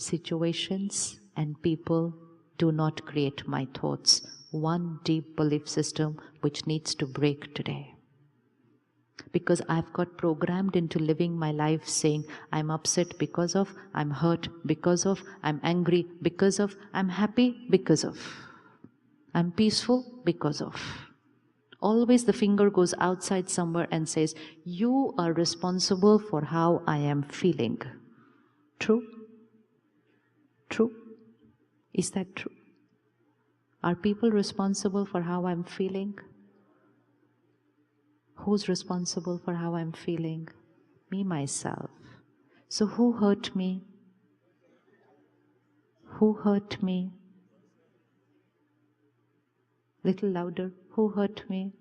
situations and people do not create my thoughts. One deep belief system which needs to break today. Because I've got programmed into living my life saying, I'm upset because of, I'm hurt because of, I'm angry because of, I'm happy because of, I'm peaceful because of. Always the finger goes outside somewhere and says, you are responsible for how I am feeling. True? True? Is that true? Are people responsible for how I'm feeling? Who's responsible for how I'm feeling? Me, myself. So who hurt me? Who hurt me? Little louder. Who hurt me?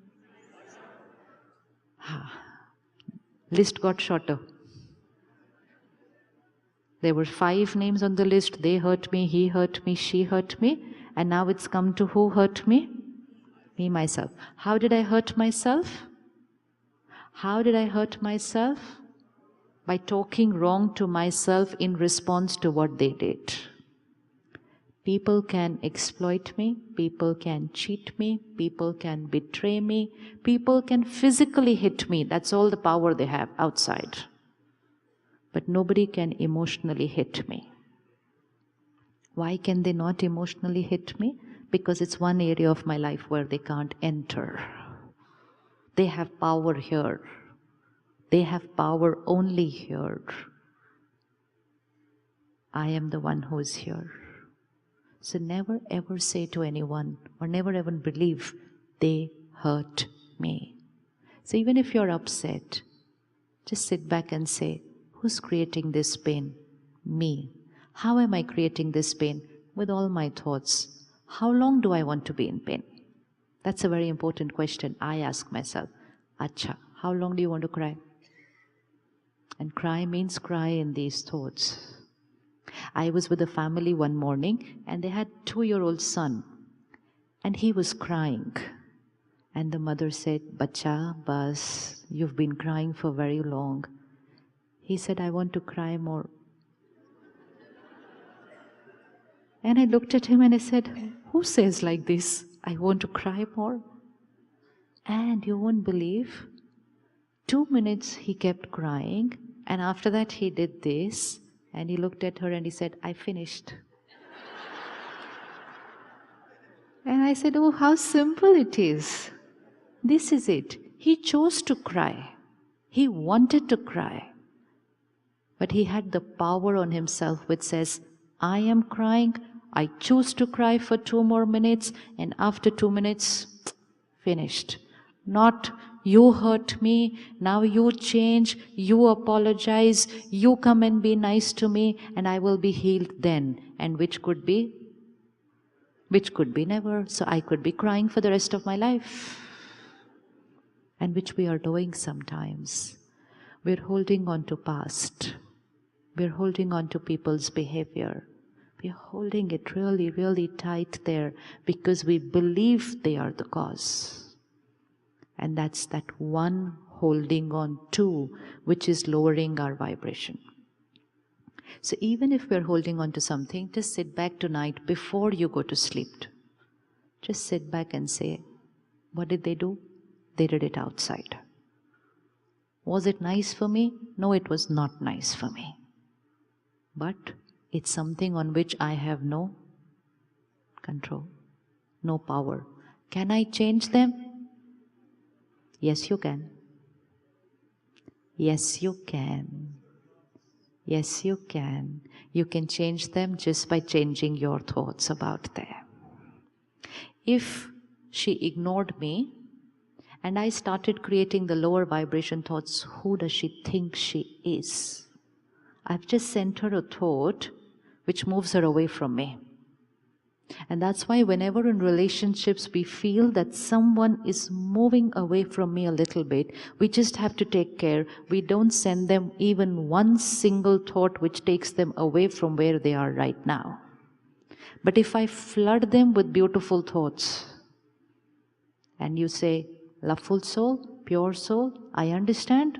List got shorter. There were 5 names on the list. They hurt me, he hurt me, she hurt me. And now it's come to who hurt me? Me, myself. How did I hurt myself? How did I hurt myself? By talking wrong to myself in response to what they did. People can exploit me, people can cheat me, people can betray me, people can physically hit me. That's all the power they have outside. But nobody can emotionally hit me. Why can they not emotionally hit me? Because it's one area of my life where they can't enter. They have power here. They have power only here. I am the one who is here. So never ever say to anyone, or never ever believe, they hurt me. So even if you're upset, just sit back and say, who's creating this pain? Me. How am I creating this pain? With all my thoughts. How long do I want to be in pain? That's a very important question I ask myself. Acha, how long do you want to cry? And cry means cry in these thoughts. I was with a family one morning and they had a 2-year-old son and he was crying. And the mother said, Bacha, bas, you've been crying for very long. He said, I want to cry more. And I looked at him and I said, who says like this? I want to cry more. And you won't believe, 2 minutes he kept crying, and after that he did this, and he looked at her and he said, I finished. And I said, oh, how simple it is. This is it. He chose to cry. He wanted to cry. But he had the power on himself which says, I am crying, I choose to cry for 2 more minutes, and after 2 minutes, finished. Not, you hurt me, now you change, you apologize, you come and be nice to me, and I will be healed then. And which could be? Which could be never. So I could be crying for the rest of my life. And which we are doing sometimes. We're holding on to past. We're holding on to people's behavior. We're holding it really, really tight there because we believe they are the cause. And that's that one holding on to which is lowering our vibration. So even if we're holding on to something, just sit back tonight before you go to sleep. Just sit back and say, what did they do? They did it outside. Was it nice for me? No, it was not nice for me. But it's something on which I have no control, no power. Can I change them? Yes, you can. Yes, you can. Yes, you can. You can change them just by changing your thoughts about them. If she ignored me and I started creating the lower vibration thoughts, who does she think she is? I've just sent her a thought which moves her away from me. And that's why whenever in relationships we feel that someone is moving away from me a little bit, we just have to take care. We don't send them even one single thought which takes them away from where they are right now. But if I flood them with beautiful thoughts, and you say, loveful soul, pure soul, I understand,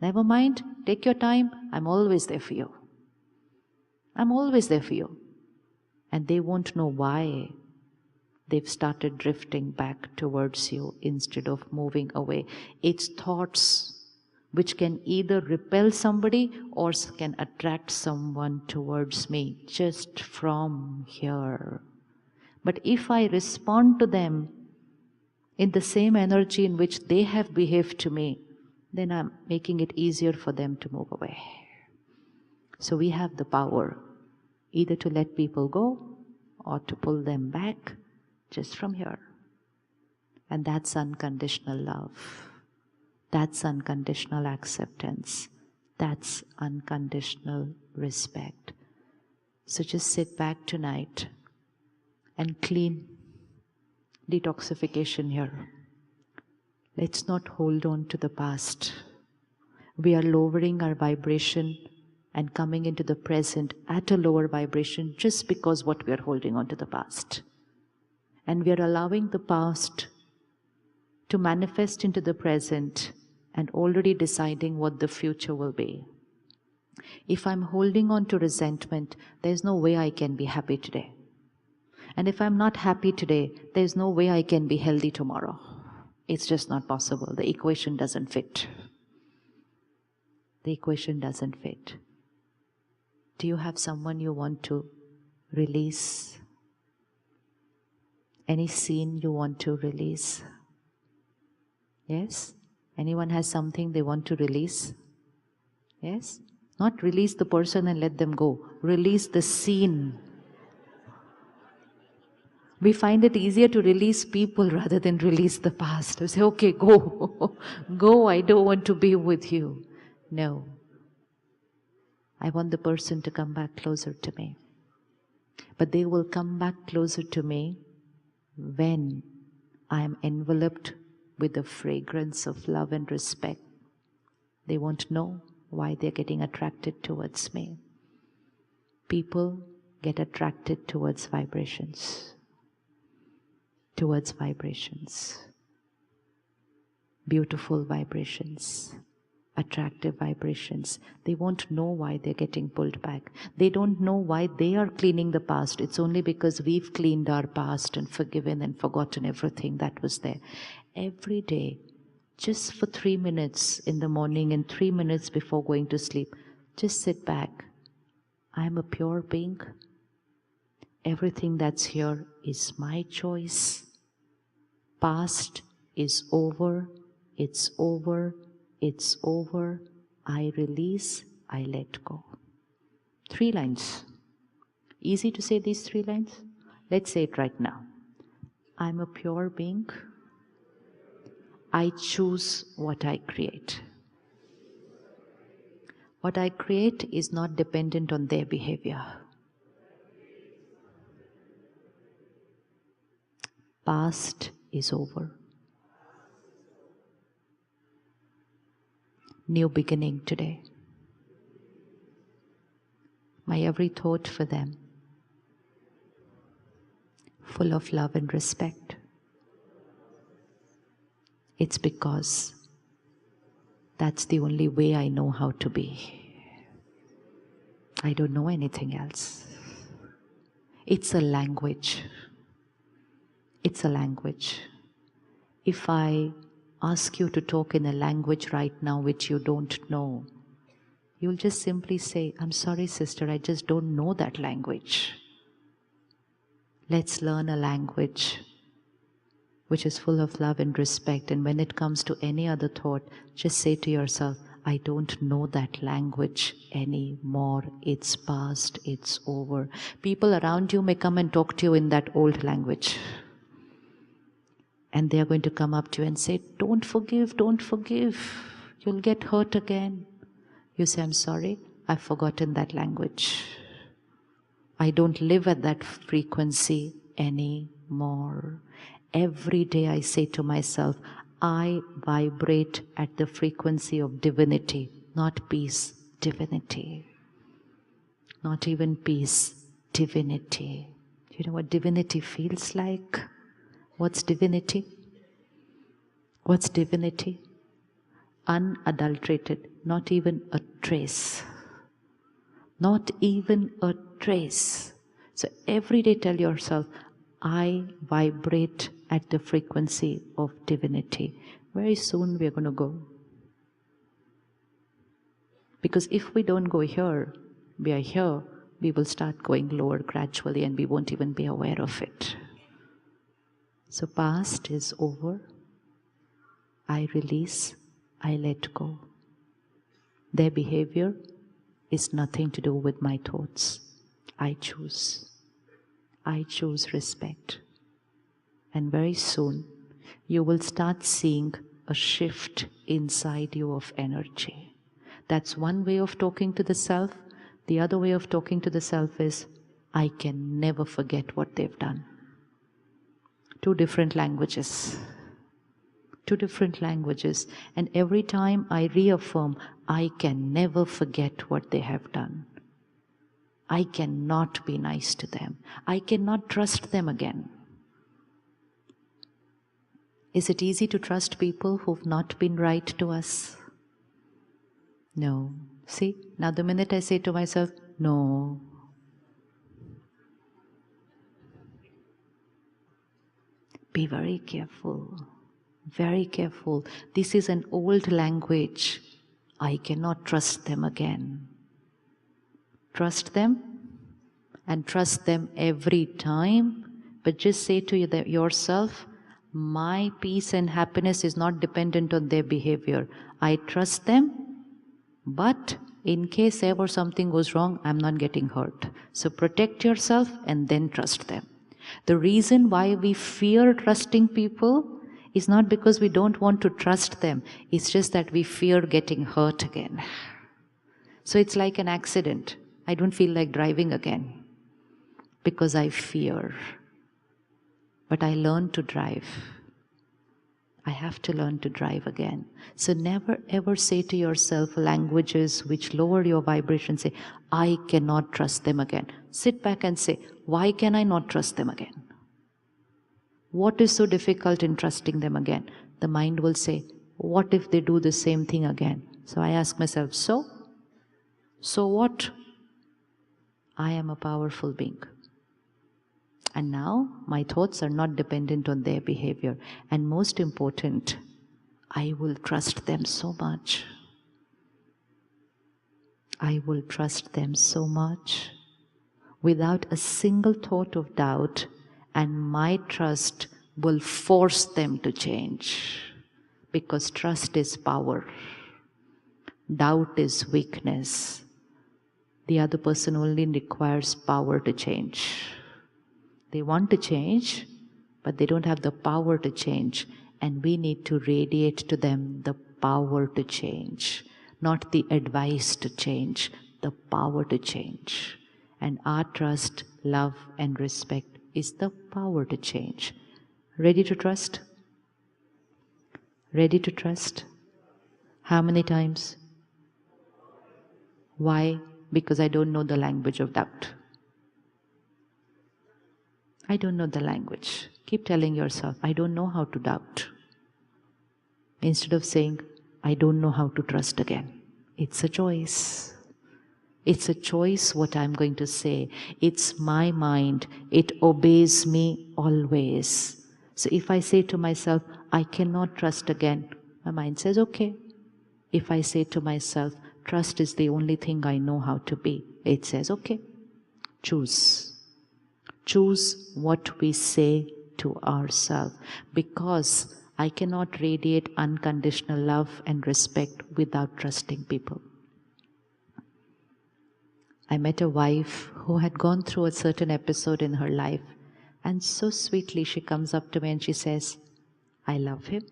never mind, take your time, I'm always there for you. I'm always there for you. And they won't know why they've started drifting back towards you instead of moving away. It's thoughts which can either repel somebody or can attract someone towards me just from here. But if I respond to them in the same energy in which they have behaved to me, then I'm making it easier for them to move away. So we have the power either to let people go or to pull them back just from here. And that's unconditional love. That's unconditional acceptance. That's unconditional respect. So just sit back tonight and clean detoxification here. Let's not hold on to the past. We are lowering our vibration and coming into the present at a lower vibration just because what we are holding on to the past. And we are allowing the past to manifest into the present and already deciding what the future will be. If I'm holding on to resentment, there's no way I can be happy today. And if I'm not happy today, there's no way I can be healthy tomorrow. It's just not possible. The equation doesn't fit. The equation doesn't fit. Do you have someone you want to release? Any scene you want to release? Yes? Anyone has something they want to release? Yes? Not release the person and let them go. Release the scene. We find it easier to release people rather than release the past. We say, okay, go. Go, I don't want to be with you. No. I want the person to come back closer to me. But they will come back closer to me when I am enveloped with the fragrance of love and respect. They won't know why they're getting attracted towards me. People get attracted towards vibrations. Towards vibrations. Beautiful vibrations. Attractive vibrations. They won't know why they're getting pulled back. They don't know why they are cleaning the past. It's only because we've cleaned our past and forgiven and forgotten everything that was there. Every day, just for 3 minutes in the morning and 3 minutes before going to sleep, just sit back. I'm a pure being. Everything that's here is my choice. Past is over. It's over. It's over. I release. I let go. 3 lines. Easy to say these 3 lines? Let's say it right now. I'm a pure being. I choose what I create. What I create is not dependent on their behavior. Past is over. New beginning today. My every thought for them, full of love and respect. It's because that's the only way I know how to be. I don't know anything else. It's a language. It's a language. If I ask you to talk in a language right now which you don't know, you'll just simply say, I'm sorry, sister, I just don't know that language. Let's learn a language which is full of love and respect. And when it comes to any other thought, just say to yourself, I don't know that language anymore. It's past, it's over. People around you may come and talk to you in that old language. And they are going to come up to you and say, don't forgive, don't forgive. You'll get hurt again. You say, I'm sorry, I've forgotten that language. I don't live at that frequency anymore. Every day I say to myself, I vibrate at the frequency of divinity, not peace, divinity. Not even peace, divinity. Do you know what divinity feels like? What's divinity? What's divinity? Unadulterated, not even a trace. Not even a trace. So every day tell yourself, I vibrate at the frequency of divinity. Very soon we're going to go. Because if we don't go here, we are here, we will start going lower gradually and we won't even be aware of it. So past is over. I release, I let go. Their behavior is nothing to do with my thoughts. I choose. I choose respect. And very soon, you will start seeing a shift inside you of energy. That's one way of talking to the self. The other way of talking to the self is, I can never forget what they've done. Two different languages. Two different languages. And every time I reaffirm, I can never forget what they have done. I cannot be nice to them. I cannot trust them again. Is it easy to trust people who've not been right to us? No. See, now the minute I say to myself, no. Be very careful. Very careful. This is an old language. I cannot trust them again. Trust them and trust them every time. But just say to yourself, my peace and happiness is not dependent on their behavior. I trust them, but in case ever something goes wrong, I'm not getting hurt. So protect yourself and then trust them. The reason why we fear trusting people is not because we don't want to trust them. It's just that we fear getting hurt again. So it's like an accident. I don't feel like driving again because I fear. But I learned to drive. I have to learn to drive again. So never ever say to yourself languages which lower your vibration. Say, I cannot trust them again. Sit back and say, why can I not trust them again? What is so difficult in trusting them again? The mind will say, what if they do the same thing again? So I ask myself, so what? I am a powerful being. And now my thoughts are not dependent on their behavior. And most important, I will trust them so much. I will trust them so much without a single thought of doubt, and my trust will force them to change. Because trust is power. Doubt is weakness. The other person only requires power to change. They want to change, but they don't have the power to change. And we need to radiate to them the power to change. Not the advice to change, the power to change. And our trust, love and respect is the power to change. Ready to trust? Ready to trust? How many times? Why? Because I don't know the language of doubt. I don't know the language. Keep telling yourself, I don't know how to doubt. Instead of saying, I don't know how to trust again. It's a choice. It's a choice what I'm going to say. It's my mind. It obeys me always. So if I say to myself, I cannot trust again, my mind says, okay. If I say to myself, trust is the only thing I know how to be, it says, okay, choose. Choose what we say to ourselves, because I cannot radiate unconditional love and respect without trusting people. I met a wife who had gone through a certain episode in her life, and so sweetly she comes up to me and she says, I love him,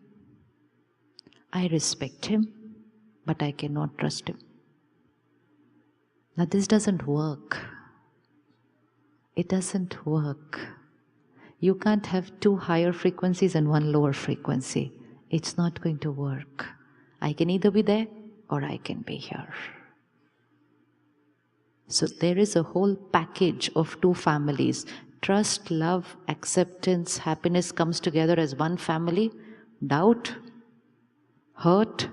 I respect him, but I cannot trust him. Now this doesn't work. It doesn't work. You can't have two higher frequencies and one lower frequency. It's not going to work. I can either be there or I can be here. So there is a whole package of two families. Trust, love, acceptance, happiness comes together as one family. Doubt, hurt,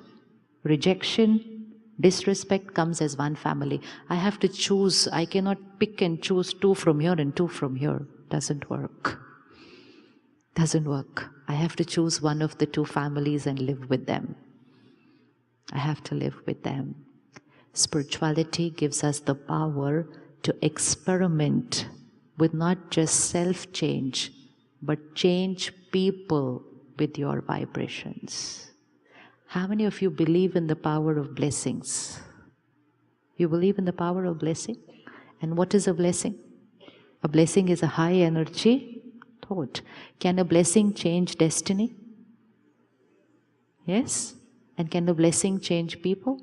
rejection, Disrespect comes as one family. I have to choose. I cannot pick and choose 2 from here and 2 from here. Doesn't work. Doesn't work. I have to choose one of the 2 families and live with them. I have to live with them. Spirituality gives us the power to experiment with not just self-change, but change people with your vibrations. How many of you believe in the power of blessings? You believe in the power of blessing? And what is a blessing? A blessing is a high energy thought. Can a blessing change destiny? Yes? And can the blessing change people?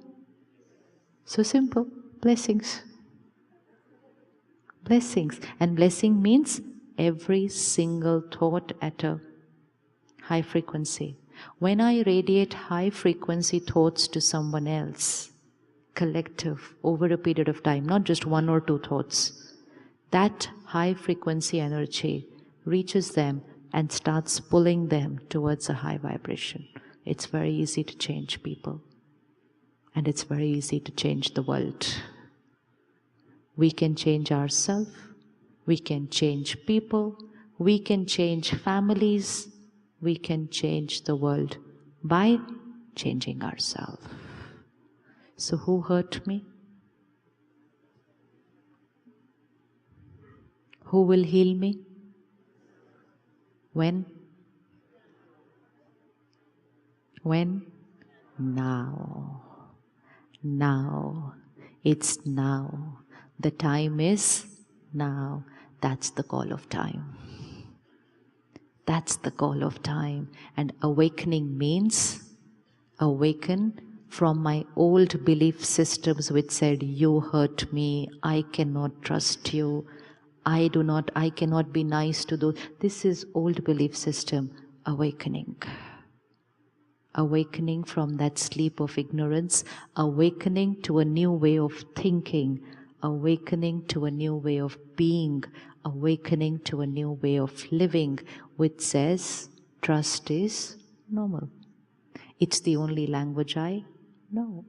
So simple. Blessings. Blessings. And blessing means every single thought at a high frequency. When I radiate high frequency thoughts to someone else, collective, over a period of time, not just 1 or 2 thoughts, that high frequency energy reaches them and starts pulling them towards a high vibration. It's very easy to change people. And it's very easy to change the world. We can change ourselves. We can change people. We can change families. We can change the world by changing ourselves. So who hurt me? Who will heal me? When? When? Now. Now. It's now. The time is now. That's the call of time. That's the call of time. And awakening means awaken from my old belief systems which said, you hurt me, I cannot trust you, I cannot be nice to those. This is old belief system. Awakening. Awakening from that sleep of ignorance, awakening to a new way of thinking, awakening to a new way of being, awakening to a new way of living, which says trust is normal. It's the only language I know.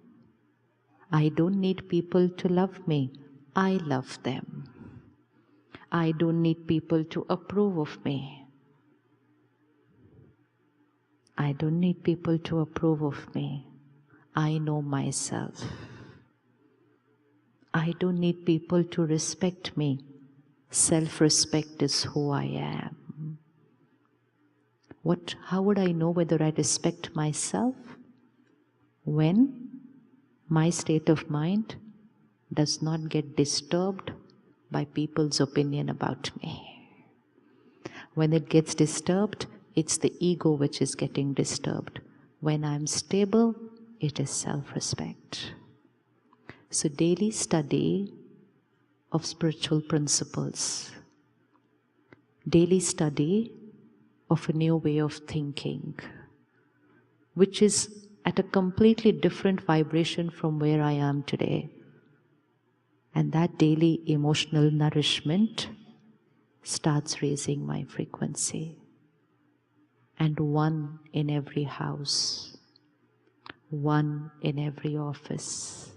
I don't need people to love me. I love them. I don't need people to approve of me. I don't need people to approve of me. I know myself. I don't need people to respect me. Self-respect is who I am. How would I know whether I respect myself? When my state of mind does not get disturbed by people's opinion about me. When it gets disturbed, it's the ego which is getting disturbed. When I'm stable, it is self-respect. So daily study of spiritual principles, daily study of a new way of thinking, which is at a completely different vibration from where I am today. And that daily emotional nourishment starts raising my frequency. And 1 in every house, 1 in every office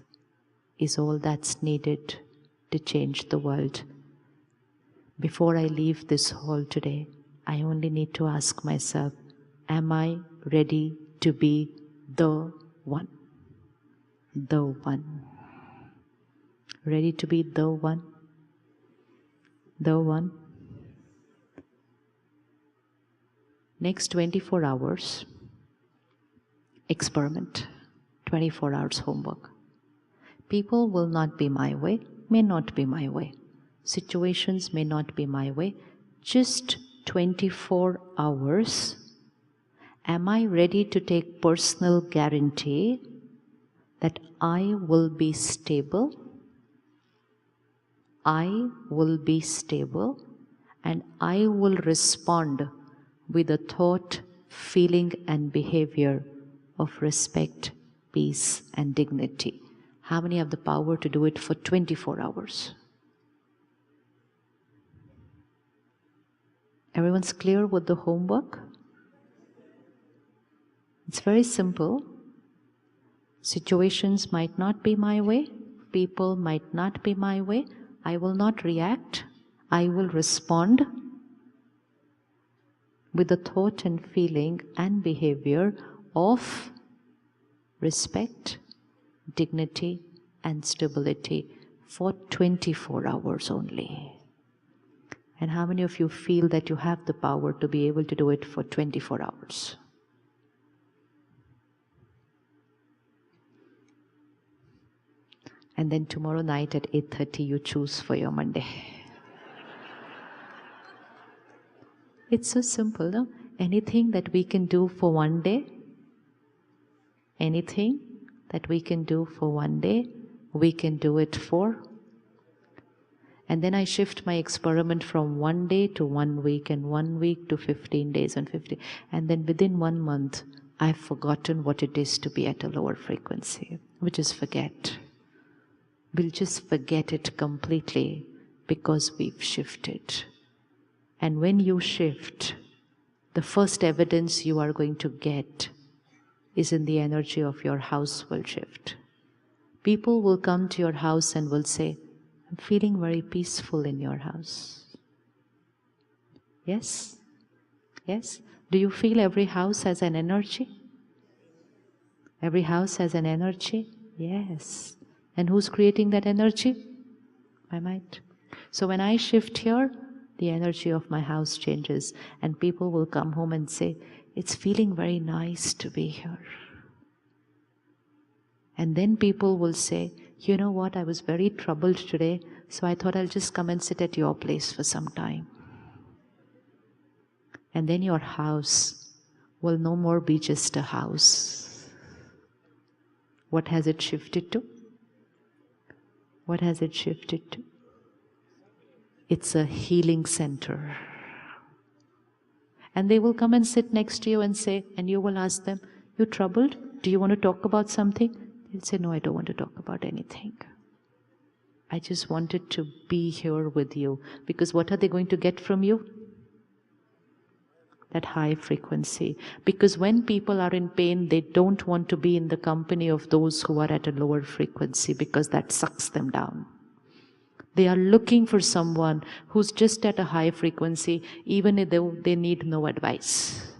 is all that's needed to change the world. Before I leave this hall today, I only need to ask myself, am I ready to be the one? The one. Ready to be the one? The one. Next 24 hours, experiment. 24 hours homework. People will not be my way, may not be my way. Situations may not be my way. Just 24 hours. Am I ready to take personal guarantee that I will be stable? I will be stable and I will respond with a thought, feeling and behavior of respect, peace and dignity. How many have the power to do it for 24 hours? Everyone's clear with the homework? It's very simple. Situations might not be my way, people might not be my way. I will not react. I will respond with a thought and feeling and behavior of respect, dignity, and stability for 24 hours only. And how many of you feel that you have the power to be able to do it for 24 hours? And then tomorrow night at 8:30 you choose for your Monday. It's so simple, no? Anything that we can do for one day, anything that we can do for one day, we can do it for. And then I shift my experiment from 1 day to 1 week, and 1 week to 15 days and 50. And then within 1 month, I've forgotten what it is to be at a lower frequency. We just forget. We'll just forget it completely because we've shifted. And when you shift, the first evidence you are going to get is in the energy of your house will shift. People will come to your house and will say, I'm feeling very peaceful in your house. Yes? Yes? Do you feel every house has an energy? Every house has an energy? Yes. And who's creating that energy? My mind. So when I shift here, the energy of my house changes, and people will come home and say, it's feeling very nice to be here. And then people will say, you know what, I was very troubled today, so I thought I'll just come and sit at your place for some time. And then your house will no more be just a house. What has it shifted to? What has it shifted to? It's a healing center. And they will come and sit next to you and say, and you will ask them, you troubled? Do you want to talk about something? They'll say, no, I don't want to talk about anything. I just wanted to be here with you. Because what are they going to get from you? That high frequency. Because when people are in pain, they don't want to be in the company of those who are at a lower frequency, because that sucks them down. They are looking for someone who's just at a high frequency, even if they need no advice.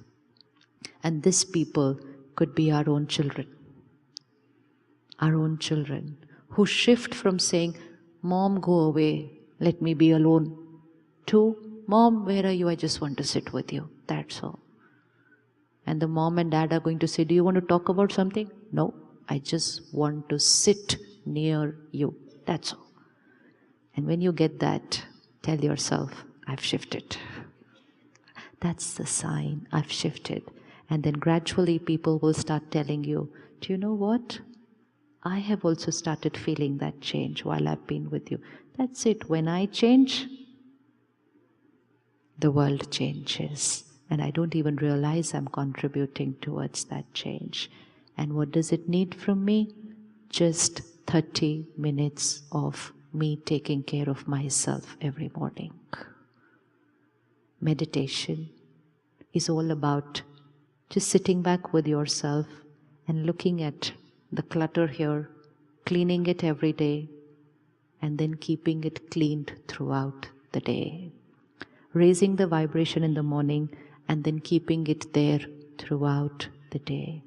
And these people could be our own children. Our own children who shift from saying, Mom, go away, let me be alone, to, Mom, where are you? I just want to sit with you. That's all. And the mom and dad are going to say, do you want to talk about something? No, I just want to sit near you. That's all. And when you get that, tell yourself, I've shifted. That's the sign, I've shifted. And then gradually people will start telling you, do you know what? I have also started feeling that change while I've been with you. That's it. When I change, the world changes. And I don't even realize I'm contributing towards that change. And what does it need from me? Just 30 minutes of me taking care of myself every morning. Meditation is all about just sitting back with yourself and looking at the clutter here, cleaning it every day, and then keeping it cleaned throughout the day. Raising the vibration in the morning and then keeping it there throughout the day.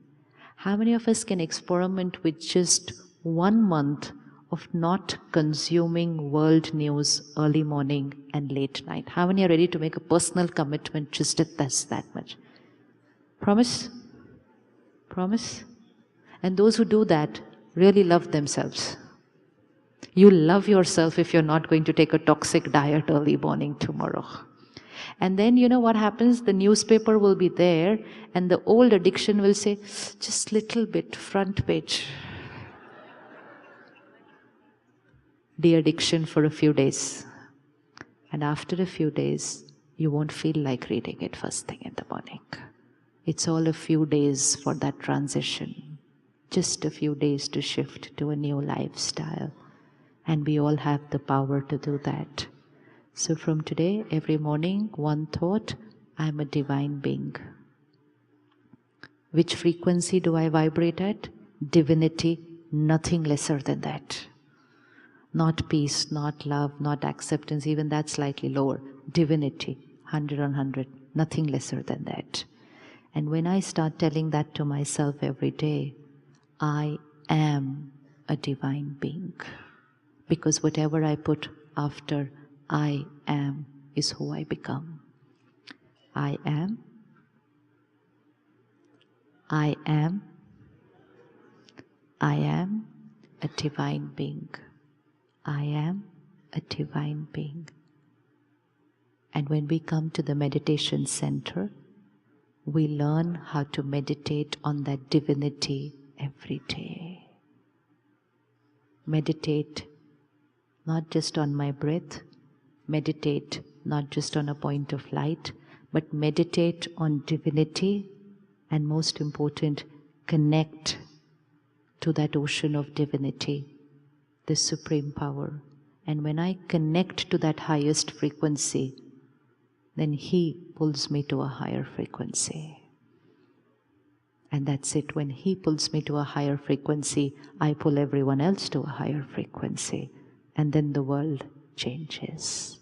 How many of us can experiment with just 1 month of not consuming world news early morning and late night? How many are ready to make a personal commitment just at that much? Promise? Promise? And those who do that really love themselves. You love yourself if you're not going to take a toxic diet early morning tomorrow. And then you know what happens? The newspaper will be there and the old addiction will say, just little bit, front page. De-addiction for a few days. And after a few days, you won't feel like reading it first thing in the morning. It's all a few days for that transition. Just a few days to shift to a new lifestyle. And we all have the power to do that. So from today, every morning, one thought, I'm a divine being. Which frequency do I vibrate at? Divinity, nothing lesser than that. Not peace, not love, not acceptance, even that slightly lower. Divinity, 100 on 100, nothing lesser than that. And when I start telling that to myself every day, I am a divine being. Because whatever I put after I am is who I become. I am. I am. I am a divine being. I am a divine being. And when we come to the meditation center, we learn how to meditate on that divinity every day. Meditate not just on my breath, meditate not just on a point of light, but meditate on divinity, and most important, connect to that ocean of divinity, the supreme power. And when I connect to that highest frequency, then He pulls me to a higher frequency. And that's it. When He pulls me to a higher frequency, I pull everyone else to a higher frequency. And then the world changes.